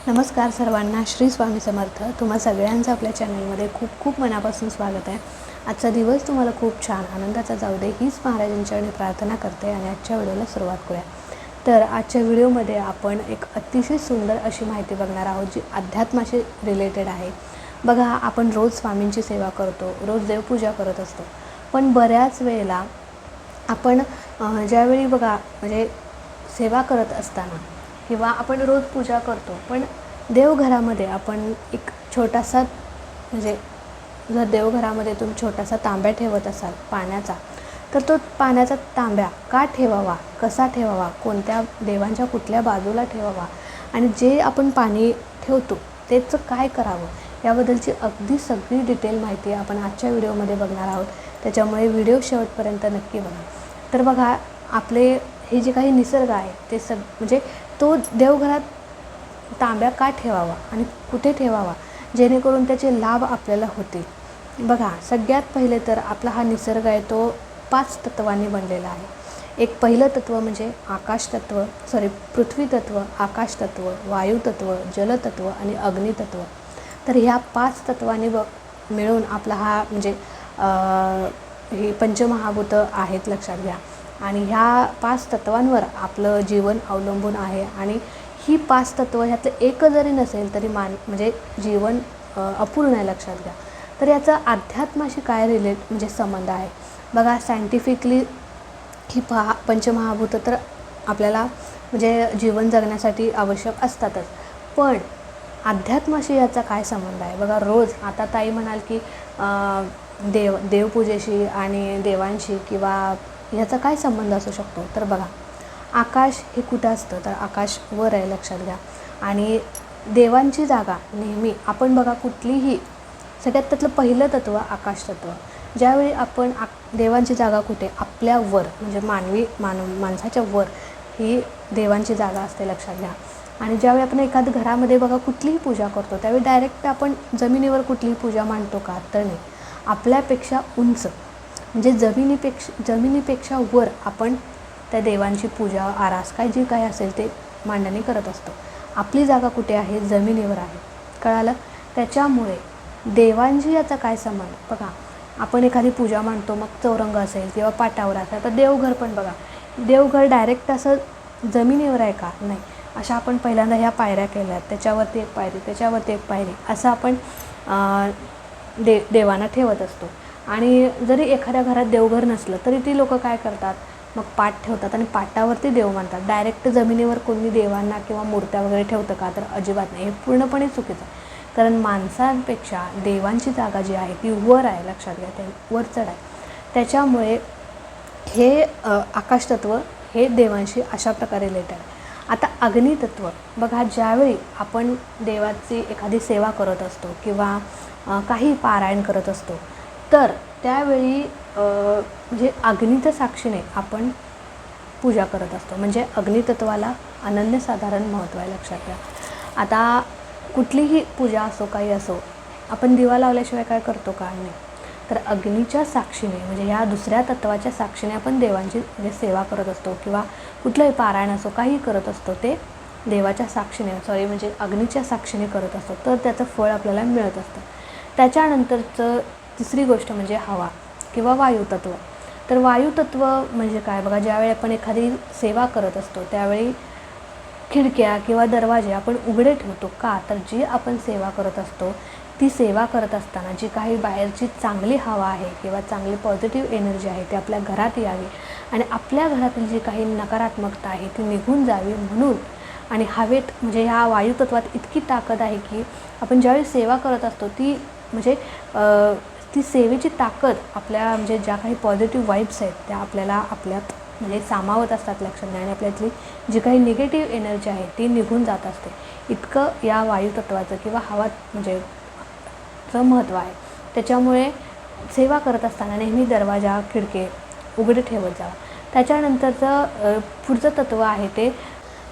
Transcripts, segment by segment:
नमस्कार सर्वांना, श्री स्वामी समर्थ. तुम्हा सगळ्यांचं आपल्या चॅनलमध्ये खूप खूप मनापासून स्वागत आहे. आजचा दिवस तुम्हाला खूप छान आनंदाचा जाऊ दे हीच महाराजांच्याकडे प्रार्थना करते आणि आजच्या व्हिडिओला सुरुवात करूया. तर आजच्या व्हिडिओमध्ये आपण एक अतिशय सुंदर अशी माहिती बघणार आहोत जी अध्यात्माशी रिलेटेड आहे. बघा, आपण रोज स्वामींची सेवा करतो, रोज देवपूजा करत असतो, पण बऱ्याच वेळेला आपण ज्यावेळी बघा म्हणजे सेवा करत असताना किंवा आपण रोज पूजा करतो, पण देवघरामध्ये आपण एक छोटासा म्हणजे जर देवघरामध्ये तुम्ही छोटासा तांब्या ठेवत असाल पाण्याचा, तर तो पाण्याचा तांब्या का ठेवावा, कसा ठेवावा, कोणत्या देवांच्या कुठल्या बाजूला ठेवावा आणि जे आपण पाणी ठेवतो त्याचं काय करावं याबद्दलची अगदी सगळी डिटेल माहिती आपण आजच्या व्हिडिओमध्ये बघणार आहोत. त्याच्यामुळे व्हिडिओ शेवटपर्यंत नक्की बघा. तर बघा, आपले हे जे काही निसर्ग आहे ते म्हणजे तो देवघरात तांब्या का ठेवावा आणि कुठे ठेवावा जेणेकरून त्याचे लाभ आपल्याला होतील. बघा, सगळ्यात पहिले तर आपला हा निसर्ग आहे तो 5 तत्वांनी बनलेला आहे. एक पहिलं तत्व म्हणजे पृथ्वी तत्व, आकाश तत्व, वायू तत्व, जलतत्व आणि अग्नितत्व. तर ह्या 5 तत्वांनी मिळून आपला हा म्हणजे ही पंचमहाभूत आहेत, लक्षात घ्या. आणि ह्या 5 तत्वांवर आपलं जीवन अवलंबून आहे आणि ही 5 तत्व ह्यातलं एक जरी नसेल तरी म्हणजे जीवन अपूर्ण आहे, लक्षात घ्या. तर याचा अध्यात्माशी काय म्हणजे संबंध आहे बघा. सायंटिफिकली ही पंचमहाभूत तर आपल्याला म्हणजे जीवन जगण्यासाठी आवश्यक असतातच, पण अध्यात्माशी याचा काय संबंध आहे बघा. रोज आता ताई म्हणाल की देवपूजेशी आणि देवांशी किंवा ह्याचा काय संबंध असू शकतो. तर बघा, आकाश हे कुठं असतं, तर आकाश वर आहे, लक्षात घ्या. आणि देवांची जागा नेहमी आपण बघा कुठलीही सगळ्यात त्यातलं पहिलं तत्व आकाश तत्व. ज्यावेळी आपण देवांची जागा कुठे आपल्या वर म्हणजे माणसाच्या वर ही देवांची जागा असते, लक्षात घ्या. आणि ज्यावेळी आपण एखाद्या घरामध्ये बघा कुठलीही पूजा करतो त्यावेळी डायरेक्ट आपण जमिनीवर कुठलीही पूजा मांडतो का, तर नाही. आपल्यापेक्षा उंच म्हणजे जमिनीपेक्षा वर आपण त्या देवांची पूजा आरास जी काय असेल ते मांडणी करत असतो. आपली जागा कुठे आहे, जमिनीवर आहे, कळालं. त्याच्यामुळे देवांशी याचा काय संबंध बघा. आपण एखादी पूजा मांडतो, मग चौरंग असेल किंवा पाटावर असेल, तर देवघर पण बघा, देवघर डायरेक्ट असं जमिनीवर आहे का, नाही. अशा आपण पहिल्यांदा ह्या पायऱ्या केल्या, त्याच्यावरती एक पायरी, त्याच्यावरती एक पायरी, असं आपण देवांना ठेवत असतो. आणि जरी एखाद्या घरात देवघर नसलं तरी ती लोक काय करतात, मग पाट ठेवतात आणि पाटावरती देव मानतात. डायरेक्ट जमिनीवर कोणी देवांना किंवा मूर्त्या वगैरे ठेवतं का, तर अजिबात नाही. हे पूर्णपणे चुकीचं आहे, कारण माणसांपेक्षा देवांची जागा जी आहे ती वर आहे, लक्षात घ्या. ते वर चढ आहे. त्याच्यामुळे हे आकाशतत्व हे देवांशी अशा प्रकारे रिलेटेड आहे. आता अग्नितत्व बघा, ज्यावेळी आपण देवाची एखादी सेवा करत असतो किंवा काही पारायण करत असतो, तर त्यावेळी म्हणजे अग्नीच्या साक्षीने आपण पूजा करत असतो. म्हणजे अग्नितत्वाला अनन्यसाधारण महत्त्व आहे, लक्षात घ्या. आता कुठलीही पूजा असो, काही असो, आपण दिवा लावल्याशिवाय काय करतो का, नाही. तर अग्नीच्या साक्षीने म्हणजे ह्या दुसऱ्या तत्वाच्या साक्षीने आपण देवांची म्हणजे सेवा करत असतो किंवा कुठलंही पारायण असो, काही करत असतो ते देवाच्या साक्षीने म्हणजे अग्नीच्या साक्षीने करत असतो, तर त्याचं फळ आपल्याला मिळत असतं. त्याच्यानंतरचं तिसरी गोष्ट म्हणजे हवा किंवा वायुतत्व. तर वायुतत्व म्हणजे काय बघा, ज्यावेळी आपण एखादी सेवा करत असतो त्यावेळी खिडक्या किंवा दरवाजे आपण उघडे ठेवतो का, तर जी आपण सेवा करत असतो ती सेवा करत असताना जी काही बाहेरची चांगली हवा आहे किंवा चांगली पॉझिटिव्ह एनर्जी आहे ती आपल्या घरात यावी आणि आपल्या घरातील जी काही नकारात्मकता आहे ती निघून जावी म्हणून. आणि हवेत म्हणजे ह्या वायुतत्वात इतकी ताकद आहे की आपण ज्यावेळी सेवा करत असतो ती म्हणजे ती सेवेची ताकद आपल्या म्हणजे ज्या काही पॉझिटिव्ह वाईब्स आहेत त्या आपल्याला आपल्यात म्हणजे सामावत असतात, लक्षात घ्या. आणि आपल्यातली जी काही निगेटिव्ह एनर्जी आहे ती निघून जात असते. इतकं या वायुतत्वाचं किंवा हवा म्हणजे महत्त्व आहे. त्याच्यामुळे सेवा करत असताना नेहमी दरवाजा खिडके उघडे ठेवत जावा. त्याच्यानंतरचं पुढचं तत्व आहे ते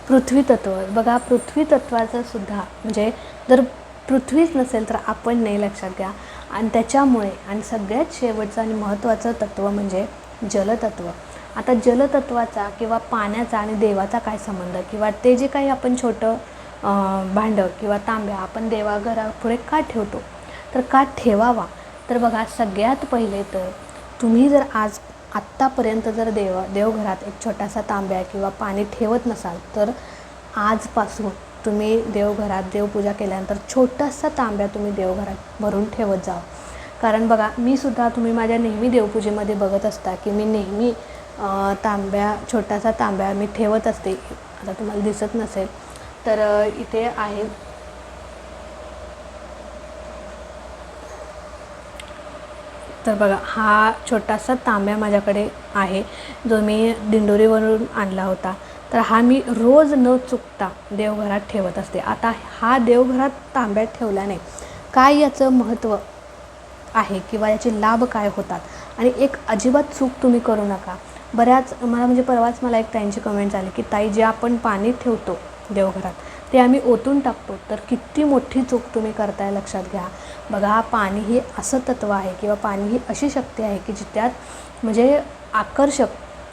पृथ्वी तत्व. बघा, पृथ्वी तत्वाचं सुद्धा म्हणजे जर पृथ्वीच नसेल तर आपण नाही, लक्षात घ्या. आणि त्याच्यामुळे आणि सगळ्यात शेवटचं आणि महत्त्वाचं तत्व म्हणजे जलतत्व. आता जलतत्वाचा किंवा पाण्याचा आणि देवाचा काय संबंध किंवा ते जे काही आपण छोटं भांडं किंवा तांब्या आपण देवाघरापुढे का ठेवतो, तर का ठेवावा, तर बघा सगळ्यात पहिले तर तुम्ही जर आत्तापर्यंत जर देवघरात एक छोटासा तांब्या किंवा पाणी ठेवत नसाल, तर आजपासून तुम्ही देवघरात देवपूजा केल्यानंतर छोटासा तांब्या तुम्ही देवघरात भरून ठेवत जा. कारण बघा मी सुद्धा तुम्ही माझ्या नेहमी देवपूजेमध्ये बघत असता की मी नेहमी छोटासा तांब्या मी ठेवत असते. आता तुम्हाला दिसत नसेल तर इथे आहे. तर बघा हा छोटासा तांब्या माझ्याकडे आहे, जो मी दिंडोरीवरून आणला होता. तर हा मी रोज न चुकता देवघरात ठेवत असते. आता हा देवघरात तांब्यात ठेवल्याने काय याचं महत्त्व आहे किंवा याचे लाभ काय होतात, आणि एक अजिबात चूक तुम्ही करू नका. परवाच मला एक ताईंची कमेंट आली की ताई, जे आपण पाणी ठेवतो देवघरात ते आम्ही ओतून टाकतो, तर किती मोठी चूक तुम्ही करताय, लक्षात घ्या. बघा पाणी हे असं तत्व आहे किंवा पाणी ही अशी शक्ती आहे की जिच्यात म्हणजे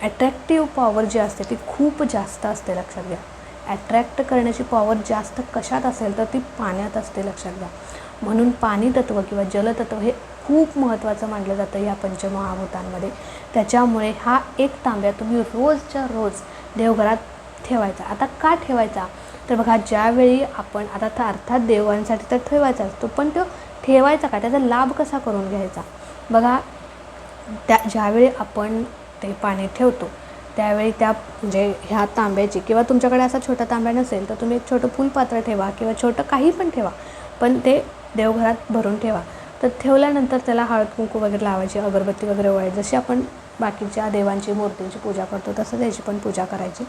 अट्रॅक्टिव्ह पॉवर जी असते ती खूप जास्त असते, लक्षात घ्या. अट्रॅक्ट करण्याची पॉवर जास्त कशात असेल तर ती पाण्यात असते, लक्षात घ्या. म्हणून पाणी तत्व किंवा जलतत्व हे खूप महत्त्वाचं मानलं जातं या पंचमहाभूतांमध्ये. त्याच्यामुळे हा एक तांब्या तुम्ही रोजच्या रोज देवघरात ठेवायचा. आता का ठेवायचा, तर बघा ज्यावेळी आपण आता अर्थात देवांसाठी तर ठेवायचा असतो, पण तो ठेवायचा का, त्याचा लाभ कसा करून घ्यायचा. बघा ज्यावेळी आपण ते पाणी ठेवतो त्यावेळी म्हणजे ह्या तांब्याची, किंवा तुमच्याकडे असा छोटा तांब्या नसेल तर तुम्ही एक छोटं फुलपात्र ठेवा किंवा छोटं काही पण ठेवा, पण ते देवघरात भरून ठेवा. तर ठेवल्यानंतर त्याला हळद कुंकू वगैरे लावायची, अगरबत्ती वगैरे ओवाळायची. जशी आपण बाकीच्या देवांची मूर्तींची पूजा करतो तसं त्याची पण पूजा करायची.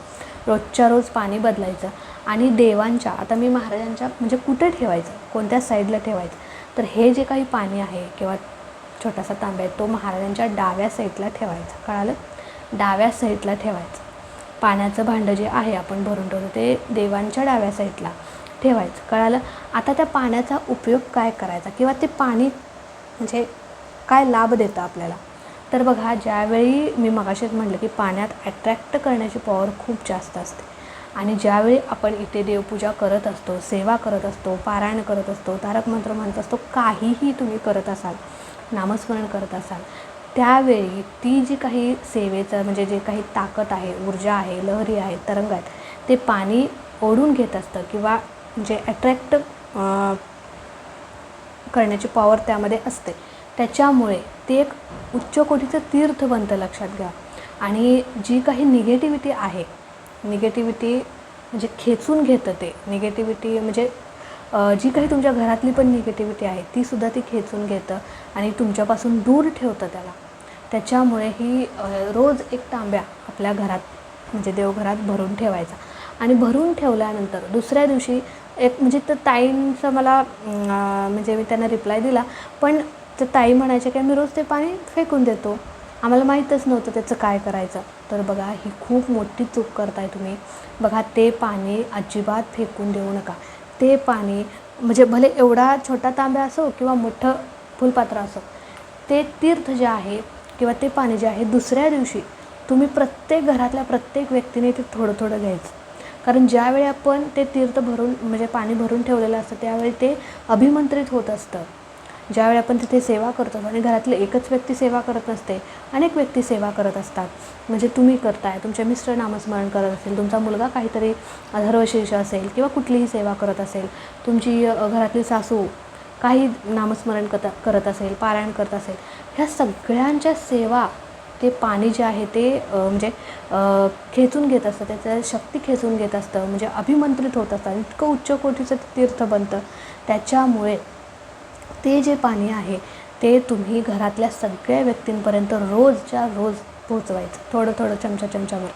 रोजच्या रोज पाणी बदलायचं. आणि देवांच्या, आता मी महाराजांच्या म्हणजे कुठे ठेवायचं, कोणत्या साईडला ठेवायचं, तर हे जे काही पाणी आहे किंवा छोटासा तांब्या आहे तो महाराजांच्या डाव्या साईडला ठेवायचा. कळालं, डाव्या साईडला ठेवायचं. पाण्याचं भांडं जे आहे आपण भरून ठेवतो ते देवांच्या डाव्या साईडला ठेवायचं. कळालं. आता त्या पाण्याचा उपयोग काय करायचा किंवा ते पाणी म्हणजे काय लाभ देतं आपल्याला, तर बघा ज्यावेळी मी मगाशीच म्हटलं की पाण्यात अट्रॅक्ट करण्याची पॉवर खूप जास्त असते. आणि ज्यावेळी आपण इथे देवपूजा करत असतो, सेवा करत असतो, पारायण करत असतो, तारक मंत्र म्हणत असतो, काहीही तुम्ही करत असाल, नामस्मरण करत असाल, त्यावेळी ती जी काही सेवेचं म्हणजे जे काही ताकद आहे, ऊर्जा आहे, लहरी आहे, तरंग आहेत, ते पाणी ओढून घेत असतं किंवा म्हणजे अट्रॅक्ट करण्याची पॉवर त्यामध्ये असते. त्याच्यामुळे ते एक उच्च कोटीचं तीर्थ बनतं, लक्षात घ्या. आणि जी काही निगेटिव्हिटी आहे, निगेटिव्हिटी म्हणजे खेचून घेतं ते. निगेटिव्हिटी म्हणजे जी काही तुमच्या घरातली पण निगेटिव्हिटी आहे तीसुद्धा ती खेचून घेतं आणि तुमच्यापासून दूर ठेवतं त्याला. त्याच्यामुळे ही रोज एक तांब्या आपल्या घरात म्हणजे देवघरात भरून ठेवायचा. आणि भरून ठेवल्यानंतर दुसऱ्या दिवशी एक म्हणजे तर ताईंचं मला म्हणजे मी त्यांना रिप्लाय दिला, पण तर ताई म्हणायचे की मी रोज ते पाणी फेकून देतो, आम्हाला माहीतच नव्हतं त्याचं काय करायचं. तर बघा ही खूप मोठी चूक करताय तुम्ही. बघा ते पाणी अजिबात फेकून देऊ नका. ते पाणी म्हणजे भले एवढा छोटा तांब्या असो किंवा मोठं फुलपात्र असो, ते तीर्थ जे आहे किंवा ते पाणी जे आहे दुसऱ्या दिवशी तुम्ही प्रत्येक घरातल्या प्रत्येक व्यक्तीने ते थोडं थोडं घ्यायचं. कारण ज्यावेळी आपण ते तीर्थ भरून म्हणजे पाणी भरून ठेवलेलं असतं त्यावेळी ते अभिमंत्रित होत असतं. ज्यावेळी आपण तिथे सेवा करतो आणि घरातले एकच व्यक्ती सेवा करत नसते, अनेक व्यक्ती सेवा करत असतात. म्हणजे तुम्ही करताय, तुमचे मिस्टर नामस्मरण करत असेल, तुमचा मुलगा काहीतरी अथर्वशीर्ष असेल किंवा कुठलीही सेवा करत असेल, तुमची घरातली सासू काही नामस्मरण करत असेल, पारायण करत असेल, ह्या सगळ्यांच्या सेवा ते पाणी जे आहे ते म्हणजे खेचून घेत असतं, त्याचं शक्ती खेचून घेत असतं, म्हणजे अभिमंत्रित होत असतात. इतकं उच्च कोटीचं तीर्थ बनतं. त्याच्यामुळे ते जे पाणी आहे ते तुम्ही घरातल्या सगळ्या व्यक्तींपर्यंत रोजच्या रोज पोहोचवायचं, थोडं थोडं चमच्याभर.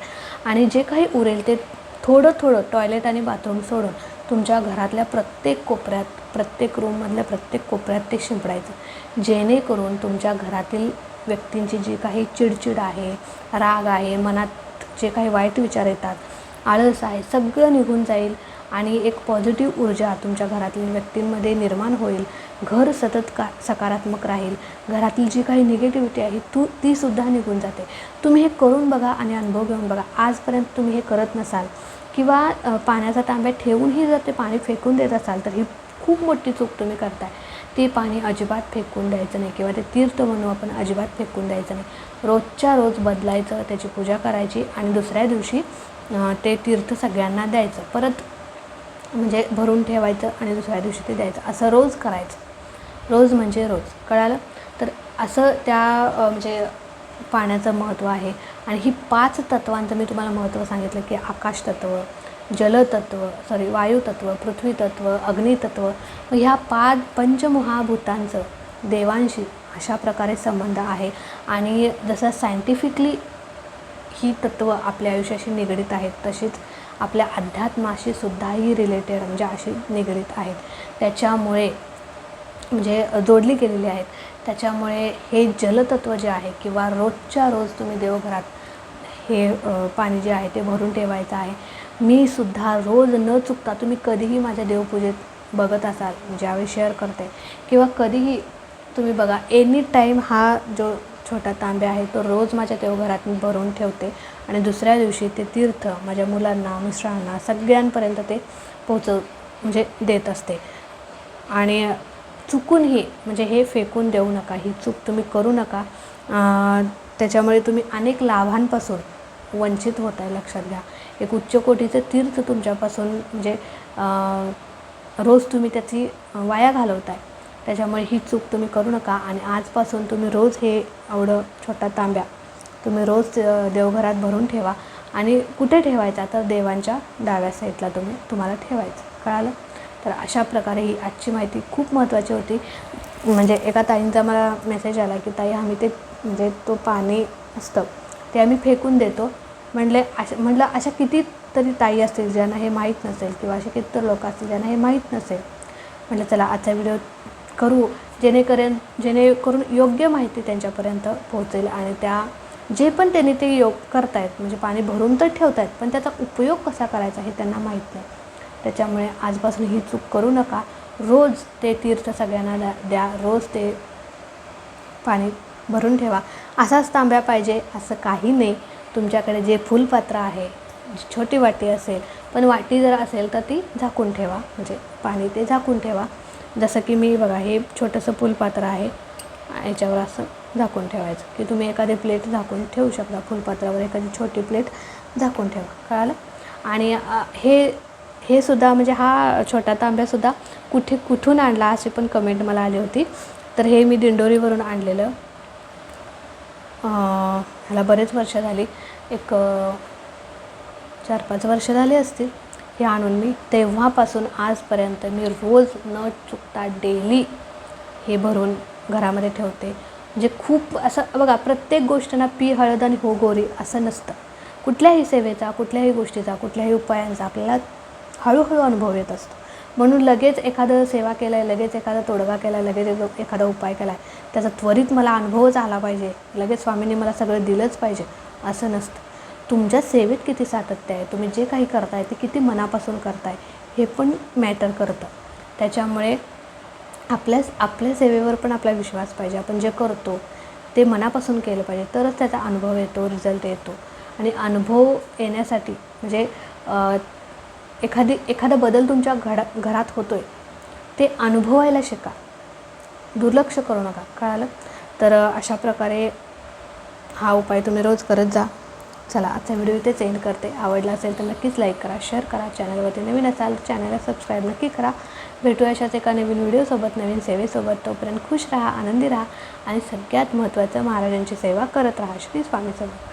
आणि जे काही उरेल ते थोडं थोडं टॉयलेट आणि बाथरूम सोडून तुमच्या घरातल्या प्रत्येक कोपऱ्यात, प्रत्येक रूममधल्या प्रत्येक कोपऱ्यात ते शिंपडायचं. जेणेकरून तुमच्या घरातील व्यक्तींची जी काही चिडचिड आहे, राग आहे, मनात जे काही वाईट विचार येतात, आळस आहे, सगळं निघून जाईल आणि एक पॉझिटिव्ह ऊर्जा तुमच्या घरातील व्यक्तींमध्ये निर्माण होईल. घर सतत सकारात्मक राहील. घरातील जी काही निगेटिव्हिटी आहे तीसुद्धा निघून जाते. तुम्ही हे करून बघा आणि अनुभव घेऊन बघा. आजपर्यंत तुम्ही हे करत नसाल किंवा पाण्याचा तांब्या ठेवूनही जर ते पाणी फेकून देत असाल तर ही खूप मोठी चूक तुम्ही करताय. ते पाणी अजिबात फेकून द्यायचं नाही किंवा ते तीर्थ म्हणून आपण अजिबात फेकून द्यायचं नाही. रोजच्या रोज बदलायचं, त्याची पूजा करायची आणि दुसऱ्या दिवशी ते तीर्थ सगळ्यांना द्यायचं. परत म्हणजे भरून ठेवायचं आणि दुसऱ्या दिवशी ते द्यायचं. असं रोज करायचं. रोज म्हणजे रोज. कळालं? तर असं त्या म्हणजे पाण्याचं महत्त्व आहे. आणि ही 5 तत्वांचं मी तुम्हाला महत्त्व सांगितलं की आकाश तत्व, जलतत्व, वायुतत्व, पृथ्वीतत्व, अग्नितत्व. ह्या 5 पंचमहाभूतांचं देवांशी अशा प्रकारे संबंध आहे. आणि जसं सायंटिफिकली ही तत्त्व आपल्या आयुष्याशी निगडीत आहेत, तशीच आपल्या अध्यात्माशी सुद्धाही रिलेटेड म्हणजे अशी निगडीत आहेत. त्याच्यामुळे म्हणजे जोडली गेलेली आहेत. त्याच्यामुळे हे जलतत्व जे आहे किंवा रोजच्या रोज तुम्ही देवघरात हे पाणी जे आहे ते भरून ठेवायचं आहे. मी सुद्धा रोज न चुकता, तुम्ही कधीही माझ्या देवपूजेत बघत असाल, ज्यावेळी शेअर करते किंवा कधीही तुम्ही बघा, एनी टाईम हा जो छोटा तांब्या आहे तो रोज माझ्या देवघरात मी भरून ठेवते आणि दुसऱ्या दिवशी ते तीर्थ माझ्या मुलांना, मिस्टरांना सगळ्यांपर्यंत ते म्हणजे देत असते. आणि चुकूनही म्हणजे हे फेकून देऊ नका, ही चूक तुम्ही करू नका. त्याच्यामुळे तुम्ही अनेक लाभांपासून वंचित होत आहे, लक्षात घ्या. एक उच्च कोटीचं तीर्थ तुमच्यापासून म्हणजे रोज तुम्ही त्याची वाया घालवताय. त्याच्यामुळे ही चूक तुम्ही करू नका. आणि आजपासून तुम्ही रोज हे एवढं छोटा तांब्या तुम्ही रोज देवघरात भरून ठेवा. आणि कुठे ठेवायचा तर देवांच्या डाव्या साईडला तुम्हाला ठेवायचं. कळालं? तर अशा प्रकारे ही आजची माहिती खूप महत्त्वाची होती. म्हणजे एका ताईंचा मला मेसेज आला की ताई आम्ही ते म्हणजे तो पाणी असतं ते आम्ही फेकून देतो. म्हटलं अशा कितीतरी ताई असतील ज्यांना हे माहीत नसेल किंवा असे कितीतरी लोक असतील ज्यांना हे माहीत नसेल. म्हटलं चला आजचा व्हिडिओ करू जेणेकरून योग्य माहिती त्यांच्यापर्यंत पोहोचेल. आणि त्या जे पण त्यांनी ते करतायत म्हणजे पाणी भरून तर ठेवतायत पण त्याचा उपयोग कसा करायचा हे त्यांना माहीत नाही. त्याच्यामुळे आजपासून ही चूक करू नका. रोज ते तीर्थ सगळ्यांना द्या. रोज ते पाणी भरून ठेवा. असाच तांब्या पाहिजे असं काही नाही. तुमच्याकडे जे फुलपात्र आहे, छोटी वाटी असेल, पण वाटी जर असेल तर ती झाकून ठेवा. म्हणजे पाणी ते झाकून ठेवा. जसं की मी बघा हे छोटंसं फुलपात्र आहे, याच्यावर असं झाकून ठेवायचं की तुम्ही एखादी प्लेट झाकून ठेवू शकता. फुलपात्रावर एखादी छोटी प्लेट झाकून ठेवा. कळालं? आणि हे सुद्धा म्हणजे हा छोटा तांब्यासुद्धा कुठून आणला अशी पण कमेंट मला आली होती. तर हे मी दिंडोरीवरून आणलेलं. ह्याला बरेच वर्ष झाली, एक 4-5 वर्ष झाली असतील हे आणून. मी तेव्हापासून आजपर्यंत मी रोज न चुकता डेली हे भरून घरामध्ये ठेवते. म्हणजे खूप असं बघा, प्रत्येक गोष्टींना पी हळद आणि हो गोरी असं नसतं. कुठल्याही सेवेचा, कुठल्याही गोष्टीचा, कुठल्याही उपायांचा आपल्याला हळूहळू अनुभव येत असतो. म्हणून लगेच एखादं सेवा केलं आहे, लगेच एखादा तोडगा केला आहे, लगेच एखादा उपाय केला आहे, त्याचा त्वरित मला अनुभवच आला पाहिजे, लगेच स्वामींनी मला सगळं दिलंच पाहिजे असं नसतं. तुमच्या सेवेत किती सातत्य आहे, तुम्ही जे काही करताय ते किती मनापासून करताय हे पण मॅटर करतं. त्याच्यामुळे आपल्या सेवेवर पण आपला विश्वास पाहिजे. आपण जे करतो ते मनापासून केलं पाहिजे, तरच त्याचा अनुभव येतो, रिझल्ट येतो. आणि अनुभव येण्यासाठी म्हणजे एखादा बदल तुमच्या घरात होतो आहे ते अनुभवायला शिका, दुर्लक्ष करू नका. कळालं? तर अशा प्रकारे हा उपाय तुम्ही रोज करत जा. चला आजचा व्हिडिओ इथेच एंड करते. आवडला असेल तर नक्कीच लाईक करा, शेअर करा. चॅनलवरती नवीन असाल तर चॅनलला सबस्क्राईब नक्की करा. भेटू अशाच एका नवीन व्हिडिओसोबत, नवीन सेवेसोबत. तोपर्यंत खुश राहा, आनंदी राहा आणि सगळ्यात महत्त्वाचं महाराजांची सेवा करत राहा. श्री स्वामी समर्थ.